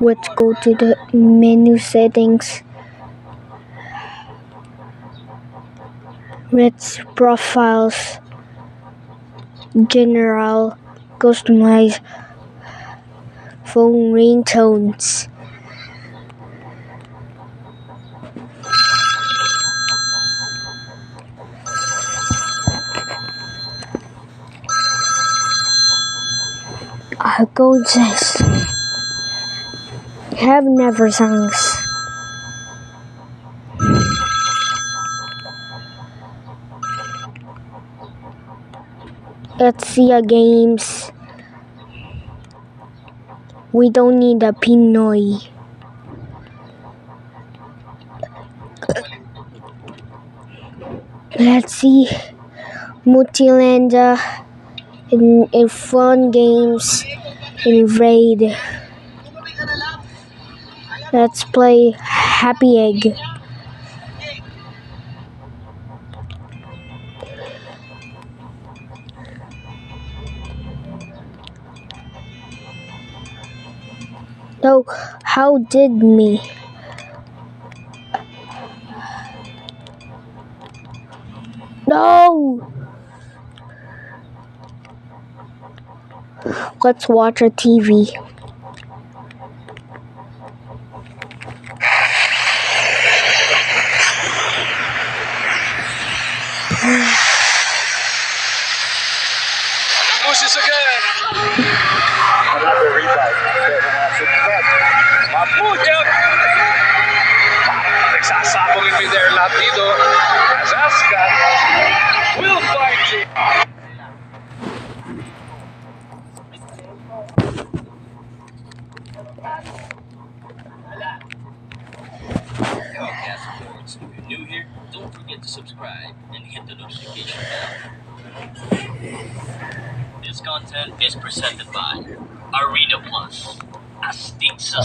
Let's go to the menu settings. Let's profiles, general, customize phone ringtones. I'll go this. Have never songs. Let's see games. We don't need a Pinoy. Let's see Multilanda in fun games in Raid. Let's play Happy Egg. No, how did me? No! Let's watch a TV. Pushes again. Another rebound. Mapuja. Nagsasabong yung midair lahat dito. Azaska will find you. If you're new here, don't forget to subscribe and hit the notification bell. This content is presented by Arena Plus. Astig sa